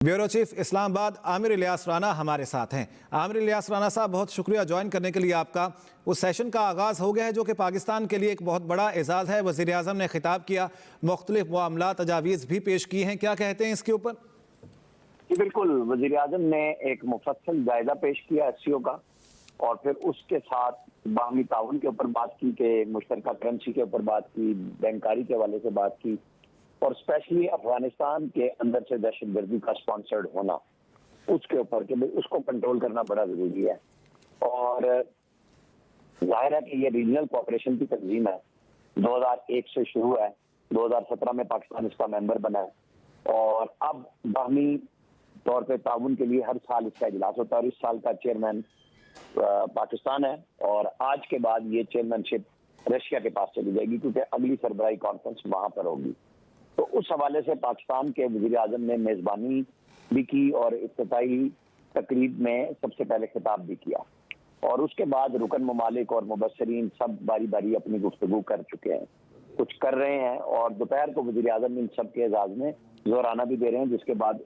Bureau chief इस्लाम आबाद आमिर इलियास राना हमारे साथ हैं। आमिर इलियास राना साहब, बहुत शुक्रिया ज्वाइन करने के लिए आपका। उस सेशन का आगाज़ हो गया है जो कि पाकिस्तान के लिए एक बहुत बड़ा एजाज़ है। वज़ीर आज़म ने खिताब किया, मुख्तलिफ मामला तजावीज़ भी पेश की हैं, क्या कहते हैं इसके ऊपर? जी बिल्कुल, वज़ीर आज़म ने एक मुफस्सल जायजा पेश किया एससीओ का, और फिर उसके साथ बाहमी ताउन के ऊपर बात की कि मुश्तरका करेंसी के ऊपर बात की, बैंकारी के हवाले से बात की, और स्पेशली अफगानिस्तान के अंदर से दहशतगर्दी का स्पॉन्सर्ड होना, उसके ऊपर कि उसको कंट्रोल करना बड़ा जरूरी है। और जाहिर है कि ये रीजनल कोऑपरेशन की तंजीम है, 2001 से शुरू है, 2017 में पाकिस्तान इसका मेंबर बना है, और अब बाहमी तौर पे ताउन के लिए हर साल इसका इजलास होता है, और इस साल का चेयरमैन पाकिस्तान है, और आज के बाद ये चेयरमैनशिप रशिया के पास चली जाएगी, क्योंकि अगली सरबराही कॉन्फ्रेंस वहां पर होगी। तो उस हवाले से पाकिस्तान के वज़ीर आज़म ने मेज़बानी भी की और इफ्तिताही तकरीब में सबसे पहले खिताब भी किया, और उसके बाद रुकन ममालिक और मुबस्सरीन सब बारी बारी अपनी गुफ्तगू कर चुके हैं, कुछ कर रहे हैं, और दोपहर को वज़ीर आज़म इन सब के एजाज़ में जोराना भी दे रहे हैं, जिसके बाद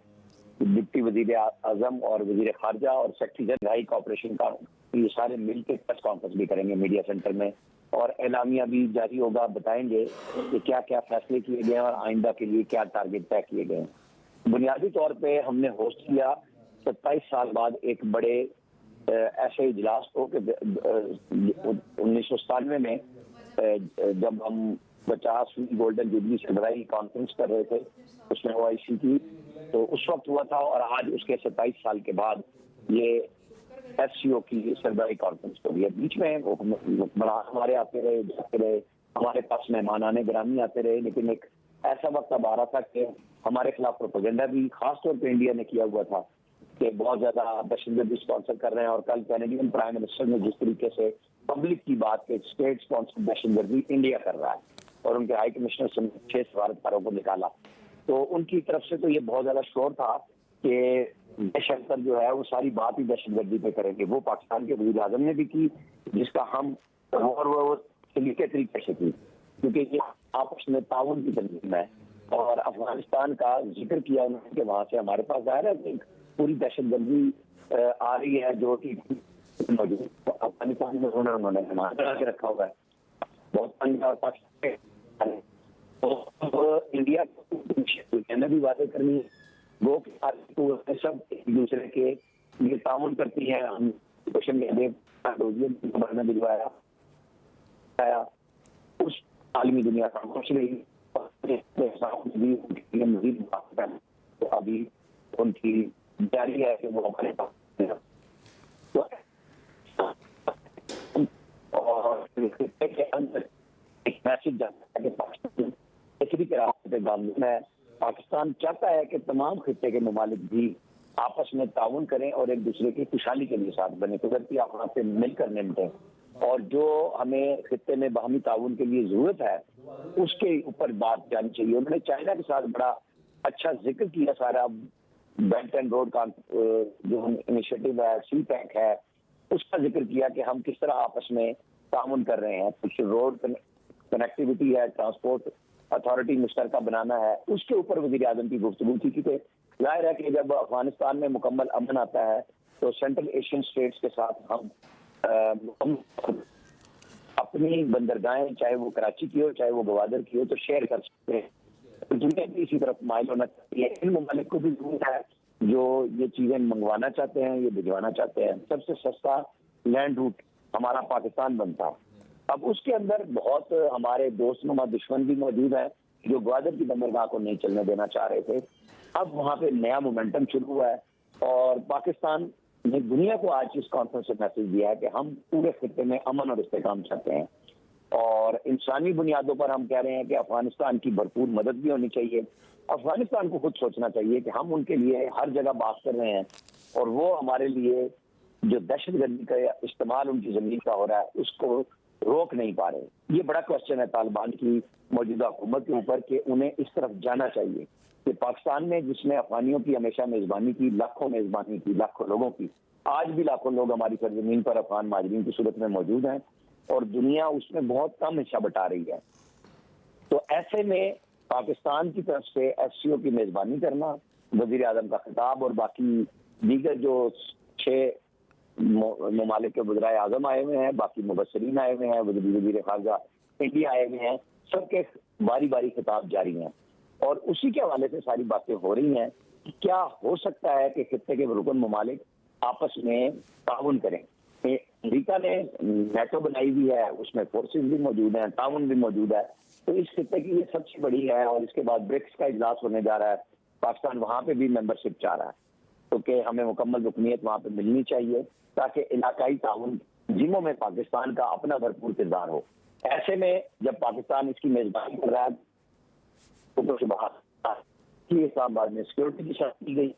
डिप्टी वज़ीर आज़म और वज़ीर खारजा और सेक्रेटरी जनरल कोऑपरेशन का ये सारे मिलकर प्रेस कॉन्फ्रेंस भी करेंगे मीडिया सेंटर में, और एलामिया भी जारी होगा, बताएंगे कि क्या क्या फैसले किए गए हैं और आइंदा के लिए क्या टारगेट तय किए गए हैं। बुनियादी तौर पे हमने होस्ट किया 27 साल बाद एक बड़े ऐसे इजलास को कि 1997 में जब हम 50वीं गोल्डन जुबली सरबराही कॉन्फ्रेंस कर रहे थे, उसमें OIC की, तो उस वक्त हुआ था, और आज उसके 27 साल के बाद ये एससीओ की सरबराही कॉन्फ्रेंस हो गई है। बीच में हमारे आते रहे, जाते रहे, हमारे पास मेहमान आने ग्रामी आते रहे, लेकिन एक ऐसा वक्त अब आ रहा था कि हमारे खिलाफ प्रोपेगेंडा भी खासतौर पे इंडिया ने किया हुआ था कि बहुत ज्यादा दहशतगर्दी स्पॉन्सर कर रहे हैं, और कल कैनेडियन प्राइम मिनिस्टर ने जिस तरीके से पब्लिक की बात के स्टेट स्पॉन्सर दहशतगर्दी इंडिया कर रहा है, और उनके हाई कमिश्नर से 6 सफारतकारों को निकाला, तो उनकी तरफ से तो ये बहुत ज्यादा शोर था कि दहशत जो है वो सारी बात ही दहशतगर्दी पे करेंगे। वो पाकिस्तान के वज़ीर आज़म ने भी की, जिसका हम और वो सलीके तरीके से की, क्योंकि ये आपस में ताउन की तंजीम है, और अफगानिस्तान का जिक्र किया उन्होंने कि वहां से हमारे पास जाहिर है एक पूरी दहशतगर्दी आ रही है, जो कि अफगानिस्तान में उन्होंने मेहमान बना के रखा हुआ है, बहुत पाकिस्तान तो इंडिया को भी बातें करनी है, वो सब एक दूसरे के ये ताउन करती है। हम क्वेश्चन में भिजवाया उस आलमी दुनिया का कुछ नहीं, मजीद तो अभी उनकी जारी है कि वो हमारे पास, और के अंदर एक मैसेज जाता है कि पाकिस्तान के रास्ते पे गामजन है। पाकिस्तान चाहता है कि तमाम खित्ते के ममालिक भी आपस में ताउन करें और एक दूसरे की खुशहाली के लिए साथ बने, कुदरती आफात से मिलकर निपटें, और जो हमें खित्ते में बाहमी ताउन के लिए जरूरत है उसके ऊपर बात जानी चाहिए। उन्होंने चाइना के साथ बड़ा अच्छा जिक्र किया, सारा बेल्ट एंड रोड का जो इनिशिएटिव है, CPEC है, उसका जिक्र किया कि हम किस तरह आपस में ताउन कर रहे हैं। कुछ रोड कनेक्टिविटी है, ट्रांसपोर्ट अथॉरिटी मुश्तरका बनाना है, उसके ऊपर वज़ीर आज़म की गुफ्तगू थी, क्योंकि जाहिर है कि जब अफगानिस्तान में मुकम्मल अमन आता है तो सेंट्रल एशियन स्टेट्स के साथ हम अपनी बंदरगाहें, चाहे वो कराची की हो चाहे वो गवादर की हो, तो शेयर कर सकते हैं। तो दुनिया भी इसी तरफ माइल होना चाहिए। इन ममालिक को भी जरूरत है जो ये चीजें मंगवाना चाहते हैं, ये भिजवाना चाहते हैं। सबसे सस्ता लैंड रूट हमारा पाकिस्तान बनता है। अब उसके अंदर बहुत हमारे दोस्त नुमा दुश्मन भी मौजूद हैं जो ग्वादर की बंदरगाह को नहीं चलने देना चाह रहे थे। अब वहां पे नया मोमेंटम शुरू हुआ है, और पाकिस्तान ने दुनिया को आज इस कॉन्फ्रेंस से मैसेज दिया है कि हम पूरे खित्ते में अमन और इस्तेकाम चाहते हैं, और इंसानी बुनियादों पर हम कह रहे हैं कि अफगानिस्तान की भरपूर मदद भी होनी चाहिए। अफगानिस्तान को खुद सोचना चाहिए कि हम उनके लिए हर जगह बात कर रहे हैं, और वो हमारे लिए जो दहशतगर्दी का इस्तेमाल उनकी जमीन का हो रहा है उसको रोक नहीं पा रहे। ये बड़ा क्वेश्चन है तालिबान की मौजूदा हुकूमत के ऊपर कि उन्हें इस तरफ जाना चाहिए कि पाकिस्तान में जिसने अफगानियों की हमेशा मेजबानी की, लाखों मेजबानी की, लाखों लोगों की, आज भी लाखों लोग हमारी सरजमीन पर अफगान माजरीन की सूरत में मौजूद हैं, और दुनिया उसमें बहुत कम हिस्सा बटा रही है। तो ऐसे में पाकिस्तान की तरफ से एससीओ की मेजबानी करना, وزیر اعظم کا خطاب اور باقی دیگر جو 6 ممالک کے وزرائے اعظم آئے ہوئے ہیں، باقی مبصرین آئے ہوئے ہیں، وزیر خارجہ انڈیا آئے ہوئے ہیں، سب کے باری باری خطاب جاری ہیں اور اسی کے حوالے سے ساری باتیں ہو رہی ہیں کہ کیا ہو سکتا ہے کہ خطے کے رکن ممالک آپس میں تعاون کریں۔ امریکہ نے نیٹو بنائی ہوئی ہے، اس میں فورسز بھی موجود ہیں، تعاون بھی موجود ہے، تو اس خطے کی یہ سب سے بڑی ہے اور اس کے بعد برکس کا اجلاس ہونے جا رہا ہے، پاکستان وہاں پہ بھی ممبرشپ چاہ رہا ہے، تو کہ ہمیں مکمل رکنیت وہاں پہ ملنی چاہیے تاکہ علاقائی تعاون جنوں میں پاکستان کا اپنا بھرپور کردار ہو۔ ایسے میں جب پاکستان اس کی میزبانی کر رہا ہے تو اسلام آباد میں سیکورٹی کی شرط کی گئی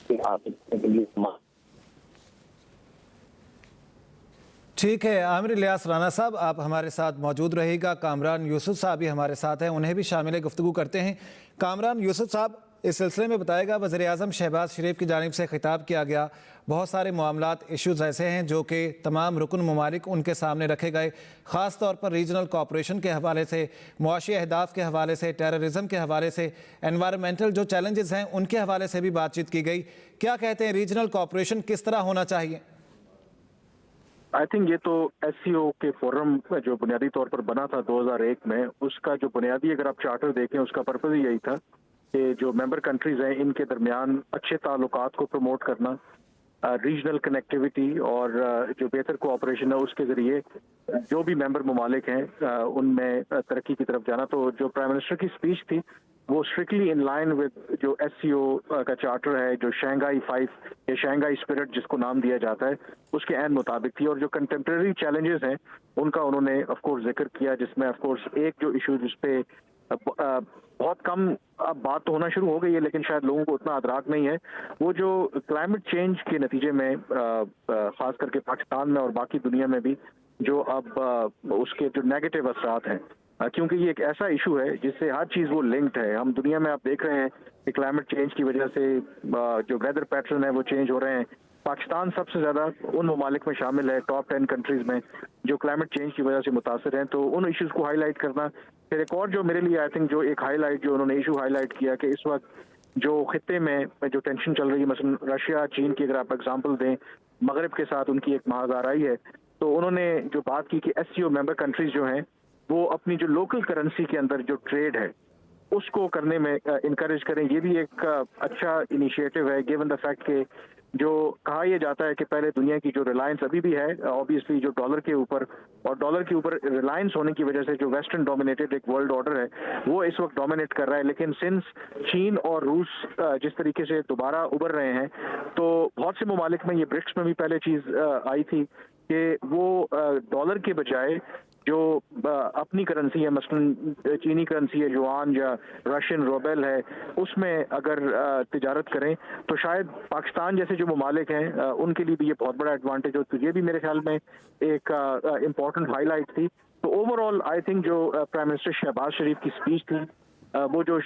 کے لیے۔ ٹھیک ہے، عامر الیاس رانا صاحب آپ ہمارے ساتھ موجود رہے گا۔ کامران یوسف صاحب بھی ہمارے ساتھ ہیں، انہیں بھی شامل گفتگو کرتے ہیں۔ کامران یوسف صاحب اس سلسلے میں بتائے گا، وزیر اعظم شہباز شریف کی جانب سے خطاب کیا گیا، بہت سارے معاملات ایشوز ایسے ہیں جو کہ تمام رکن ممالک ان کے سامنے رکھے گئے، خاص طور پر ریجنل کوآپریشن کے حوالے سے، معاشی اہداف کے حوالے سے، ٹیررزم کے حوالے سے، انوائرمنٹل جو چیلنجز ہیں ان کے حوالے سے بھی بات چیت کی گئی۔ کیا کہتے ہیں ریجنل کوآپریشن کس طرح ہونا چاہیے؟ آئی تھنک یہ تو ایس سی او کے فورم جو بنیادی طور پر بنا تھا 2001 میں، اس کا جو بنیادی اگر آپ چارٹر دیکھیں اس کا پرپز یہی تھا کہ جو ممبر کنٹریز ہیں ان کے درمیان اچھے تعلقات کو پروموٹ کرنا، ریجنل کنیکٹیوٹی اور جو بہتر کوآپریشن ہے اس کے ذریعے جو بھی ممبر ممالک ہیں ان میں ترقی کی طرف جانا۔ تو جو پرائم منسٹر کی اسپیچ تھی وہ اسٹرکٹلی ان لائن ود جو ایس سی او کا چارٹر ہے، جو شنگھائی 5 یا شنگھائی اسپرٹ جس کو نام دیا جاتا ہے، اس کے عین مطابق تھی۔ اور جو کنٹمپریری چیلنجز ہیں ان کا انہوں نے آف کورس ذکر کیا، جس میں آف کورس ایک جو ایشو جس پہ بہت کم اب بات تو ہونا شروع ہو گئی ہے لیکن شاید لوگوں کو اتنا ادراک نہیں ہے، وہ جو کلائمیٹ چینج کے نتیجے میں خاص کر کے پاکستان میں اور باقی دنیا میں بھی جو اب اس کے جو نیگیٹو اثرات ہیں، کیونکہ یہ ایک ایسا ایشو ہے جس سے ہر چیز وہ لنکڈ ہے۔ ہم دنیا میں آپ دیکھ رہے ہیں کہ کلائمیٹ چینج کی وجہ سے جو ویدر پیٹرن ہے وہ چینج ہو رہے ہیں۔ پاکستان سب سے زیادہ ان ممالک میں شامل ہے ٹاپ 10 کنٹریز میں جو کلائمیٹ چینج کی وجہ سے متاثر ہیں، تو ان ایشوز کو ہائی لائٹ کرنا۔ پھر ایک اور جو میرے لیے آئی تھنک جو ایک ہائی لائٹ جو انہوں نے ایشو ہائی لائٹ کیا کہ اس وقت جو خطے میں جو ٹینشن چل رہی ہے، مثلا رشیا چین کی اگر آپ ایگزامپل دیں، مغرب کے ساتھ ان کی ایک مہاجرائی ہے، تو انہوں نے جو بات کی کہ ایس سی او ممبر کنٹریز جو ہیں وہ اپنی جو لوکل کرنسی کے اندر جو ٹریڈ ہے اس کو کرنے میں انکریج کریں۔ یہ بھی ایک اچھا انیشیٹو ہے گیون دا فیکٹ کہ جو کہا یہ جاتا ہے کہ پہلے دنیا کی جو ریلائنس ابھی بھی ہے آبویسلی جو ڈالر کے اوپر، اور ڈالر کے اوپر ریلائنس ہونے کی وجہ سے جو ویسٹرن ڈومینیٹڈ ایک ورلڈ آرڈر ہے وہ اس وقت ڈومینیٹ کر رہا ہے، لیکن سنس چین اور روس جس طریقے سے دوبارہ ابھر رہے ہیں تو بہت سے ممالک میں، یہ برکس میں بھی پہلے چیز آئی تھی کہ وہ ڈالر کے بجائے جو اپنی کرنسی ہے، مثلا چینی کرنسی ہے یوان یا رشین روبل ہے، اس میں اگر تجارت کریں تو شاید پاکستان جیسے جو ممالک ہیں ان کے لیے بھی یہ بہت بڑا ایڈوانٹیج ہو۔ تو یہ بھی میرے خیال میں ایک امپورٹنٹ ہائی لائٹ تھی۔ تو اوور آل آئی تھنک جو پرائم منسٹر شہباز شریف کی اسپیچ تھی وہ جو